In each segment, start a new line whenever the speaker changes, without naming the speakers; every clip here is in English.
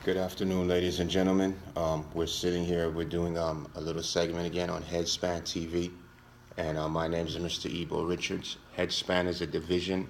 Good afternoon, ladies and gentlemen. We're sitting here. We're doing a little segment again on HEJSPAN TV, and my name is Mr. IBO Richards. HEJSPAN is a division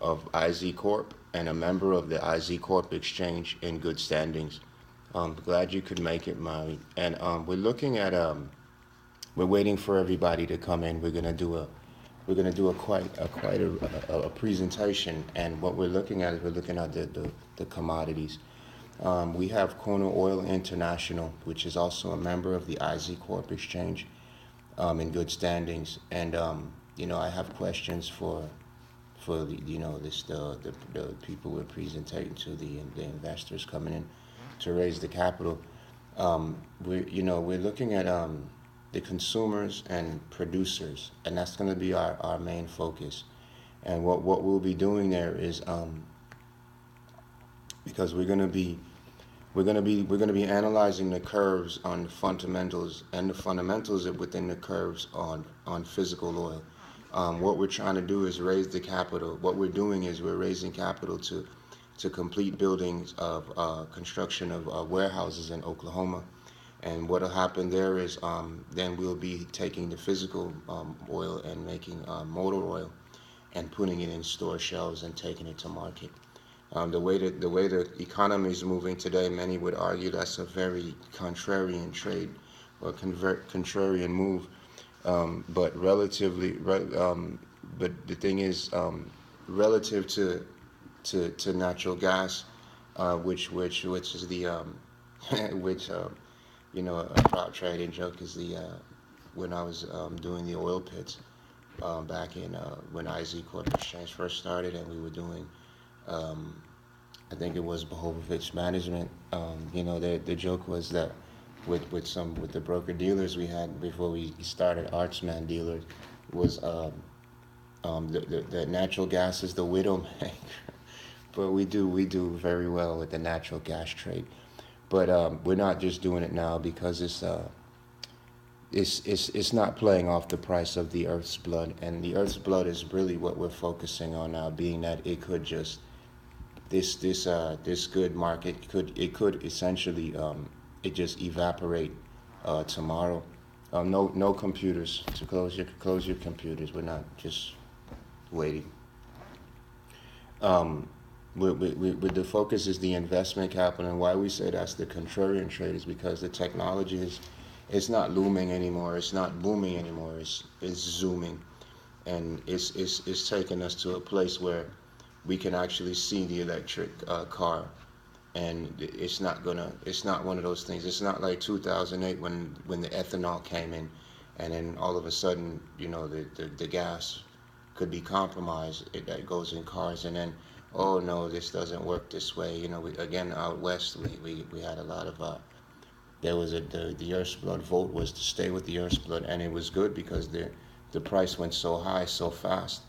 of IZ Corp and a member of the IZ Corp exchange in good standings. Glad you could make it, Molly. And we're looking at we're waiting for everybody to come in. We're gonna do a presentation, and what we're looking at is we're looking at the commodities. We have Corner Oil International, which is also a member of the IZ Corp Exchange, in good standings. And I have questions for the people we're presenting to, the investors coming in to raise the capital. We're looking at the consumers and producers, and that's going to be our main focus. And what we'll be doing there is because we're gonna be analyzing the curves on the fundamentals and the fundamentals within the curves on physical oil. What we're trying to do is raise the capital. What we're doing is we're raising capital to complete buildings of construction of warehouses in Oklahoma. And what'll happen there is then we'll be taking the physical oil and making motor oil and putting it in store shelves and taking it to market. The way the economy is moving today, many would argue that's a very contrarian trade or contrarian move. But the thing is, relative to natural gas, which is the which a prop trading joke is the when I was doing the oil pits back in when IZ Corp Exchange first started, and we were doing I think it was Behovovich Management. The joke was that with the broker dealers we had before we started Artsman Dealers was the natural gas is the widow maker. But we do very well with the natural gas trade. But we're not just doing it now because it's not playing off the price of the Earth's blood, and the Earth's blood is really what we're focusing on now, being that it could just this good market could essentially it just evaporate tomorrow. No computers to close your computers. We're not just waiting. With the focus is the investment capital, and why we say that's the contrarian trade is because the technology it's not looming anymore. It's not booming anymore. It's zooming, and it's taking us to a place where we can actually see the electric car, and it's not one of those things. It's not like 2008 when the ethanol came in, and then all of a sudden the gas could be compromised. That goes in cars, and then oh no, this doesn't work this way. Again out west we had a lot of there was the Earth's blood vote was to stay with the Earth's blood, and it was good because the price went so high so fast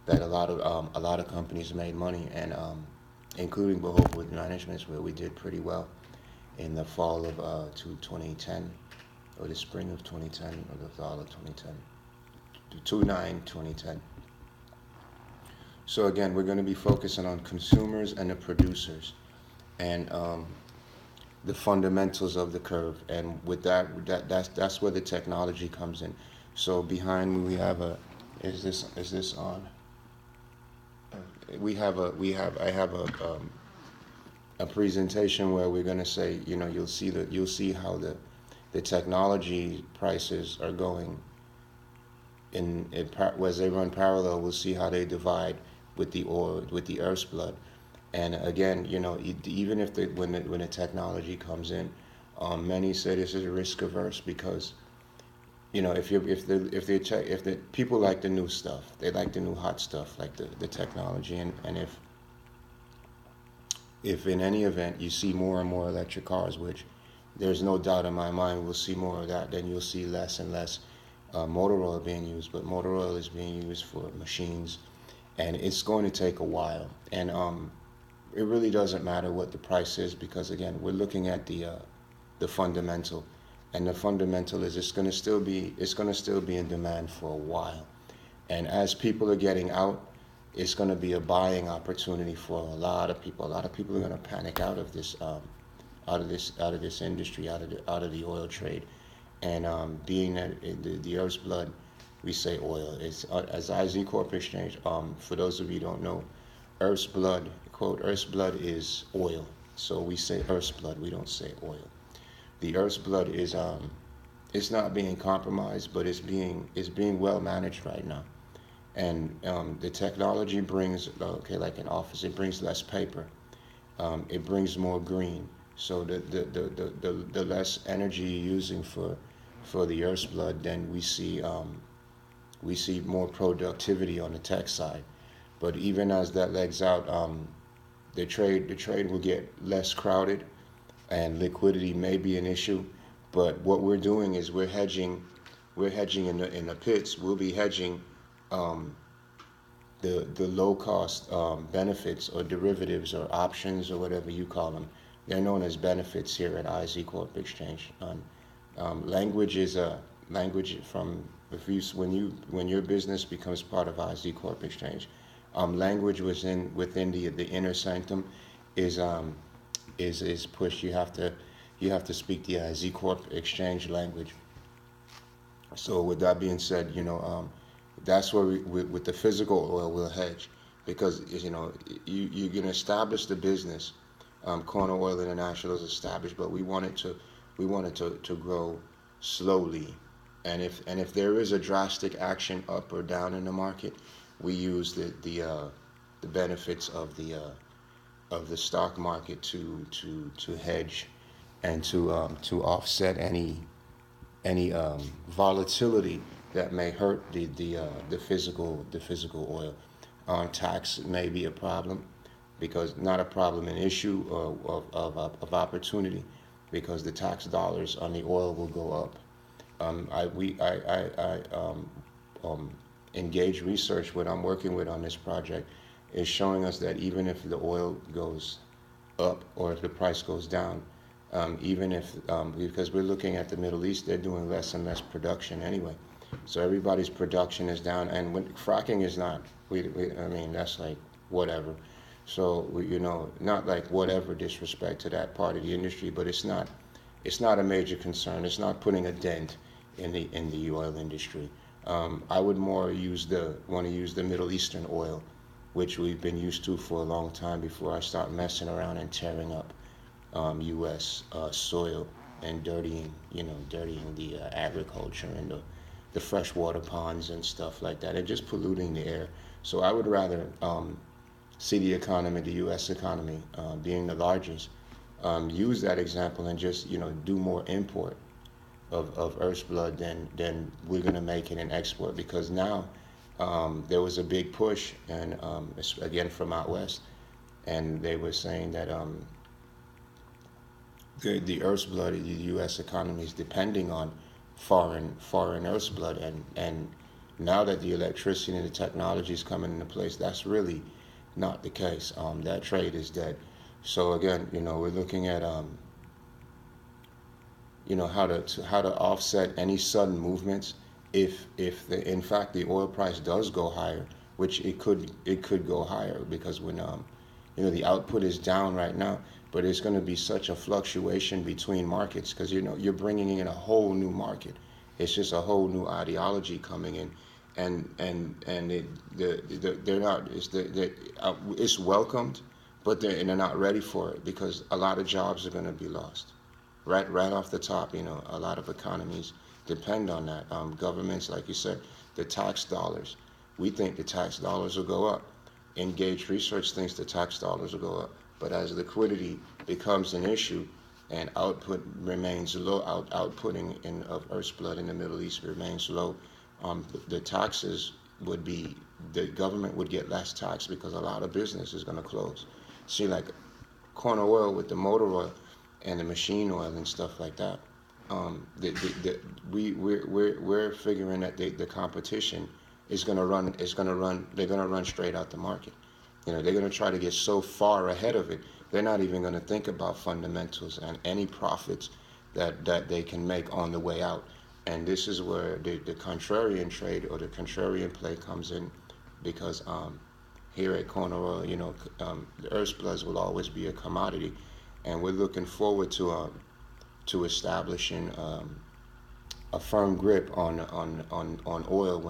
that a lot of companies made money, and including Behovovich Management, where we did pretty well in the fall of 2010 or the spring of 2010 or the fall of 2010, 2010. So again, we're going to be focusing on consumers and the producers, and the fundamentals of the curve, and with that's where the technology comes in. So behind me we have is this on? I have a presentation where we're going to say, you'll see how the technology prices are going as they run parallel. We'll see how they divide with the oil, with the Earth's blood. And again, even if when the technology comes in, many say this is risk averse because if the people like the new stuff, they like the new hot stuff, like the technology, and if in any event you see more and more electric cars, which there's no doubt in my mind we'll see more of that, then you'll see less and less motor oil being used. But motor oil is being used for machines, and it's going to take a while. And it really doesn't matter what the price is, because again, we're looking at the fundamental. And the fundamental is it's going to still be in demand for a while. And as people are getting out, it's going to be a buying opportunity for a lot of people. A lot of people are going to panic out of out of this industry, out of the oil trade. And being that the Earth's blood, we say oil. It's as IZ Corp Exchange. For those of you who don't know, Earth's blood, quote, Earth's blood is oil. So we say Earth's blood. We don't say oil. The Earth's blood is it's not being compromised, but it's being well managed right now. And the technology brings, okay, like in office, it brings less paper. It brings more green. So the less energy you're using for the Earth's blood, then we see more productivity on the tech side. But even as that legs out, the trade will get less crowded, and liquidity may be an issue. But what we're doing is we're hedging in the pits. We'll be hedging um, the low cost benefits or derivatives or options or whatever you call them. They're known as benefits here at IZ Corp Exchange. Language is a language from if you when your business becomes part of IZ Corp Exchange. Language within the inner sanctum is is pushed. You have to speak the IZ Corp Exchange language. So with that being said, that's where with the physical oil we'll hedge because you're gonna establish the business. Corner Oil International is established, but we want it to grow slowly, and if there is a drastic action up or down in the market, we use the benefits of the stock market to hedge and to offset any volatility that may hurt the physical oil. Tax may be a problem because not a problem, an issue of opportunity because the tax dollars on the oil will go up. I engage research. What I'm working with on this project is showing us that even if the oil goes up or if the price goes down, even if because we're looking at the Middle East, they're doing less and less production anyway. So everybody's production is down, and when fracking is not, I mean, that's like whatever. So not like whatever disrespect to that part of the industry, but it's not a major concern. It's not putting a dent in the oil industry. I would more want to use the Middle Eastern oil, which we've been used to for a long time before I start messing around and tearing up U.S. Soil and dirtying the agriculture and the freshwater ponds and stuff like that, and just polluting the air. So I would rather see the economy, the U.S. economy, being the largest, use that example and just do more import of Earth's blood than we're gonna make it an export because now there was a big push and again from out west, and they were saying that the Earth's blood, the U.S. economy is depending on foreign Earth's blood, and now that the electricity and the technology is coming into place, that's really not the case. That trade is dead. So again, we're looking at how to offset any sudden movements if in fact the oil price does go higher, which it could go higher because when the output is down right now, but it's going to be such a fluctuation between markets because you're bringing in a whole new market. It's just a whole new ideology coming in, and they're not it's welcomed, but they're not ready for it because a lot of jobs are going to be lost. Right off the top, a lot of economies depend on that. Governments, like you said, the tax dollars. We think the tax dollars will go up. Engaged research thinks the tax dollars will go up. But as liquidity becomes an issue and output remains low, outputting of Earth's blood in the Middle East remains low, the taxes the government would get less tax because a lot of business is going to close. See, like corn oil with the motor oil and the machine oil and stuff like that. We're figuring that the competition is going to run. They're going to run straight out the market. They're going to try to get so far ahead of it. They're not even going to think about fundamentals and any profits that they can make on the way out. And this is where the contrarian trade or the contrarian play comes in, because here at Corner Oil, the Earth's bloods will always be a commodity, and we're looking forward to establishing a firm grip on oil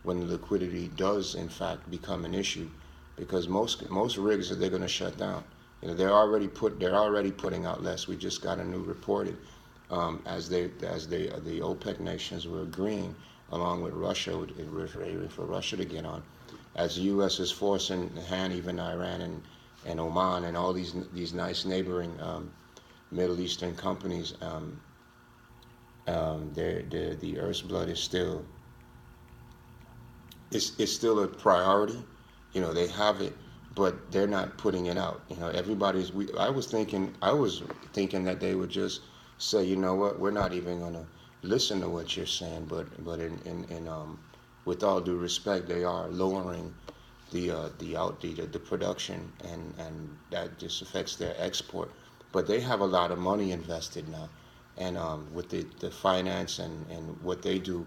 when liquidity does in fact become an issue, because most rigs they're going to shut down. You know, they're already putting out less. We just got a new report as the OPEC nations were agreeing, along with Russia, waiting for Russia to get on, as the U.S. is forcing the hand, even Iran and Oman and all these nice neighboring Middle Eastern companies. The Earth's blood is still it's still a priority. You know, they have it, but they're not putting it out. You know, I was thinking that they would just say, you know what, we're not even gonna listen to what you're saying. But with all due respect, they are lowering the production, and that just affects their export. But they have a lot of money invested now, and with the finance and what they do.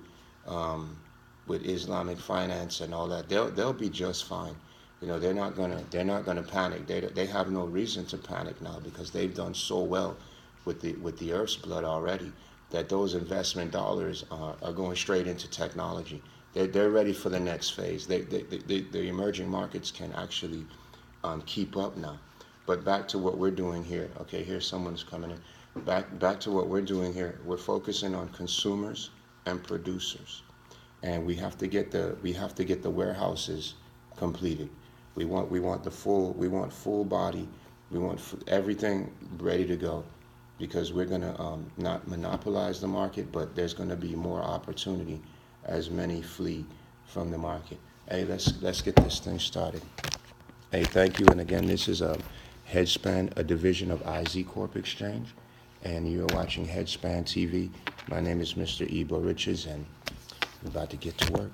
With Islamic finance and all that, they'll be just fine. You know, they're not gonna panic. They have no reason to panic now, because they've done so well with the Earth's blood already, that those investment dollars are going straight into technology. They're ready for the next phase. The emerging markets can actually keep up now. But back to what we're doing here. Okay, here's someone's coming in. Back to what we're doing here. We're focusing on consumers and producers, and we have to get the warehouses completed. We want full body. We want everything ready to go, because we're gonna not monopolize the market, but there's gonna be more opportunity as many flee from the market. Hey, let's get this thing started. Hey, thank you. And again, this is HEJSPAN, a division of IZ Corp Exchange, and you're watching HEJSPAN TV. My name is Mr. IBO Richards, and we're about to get to work.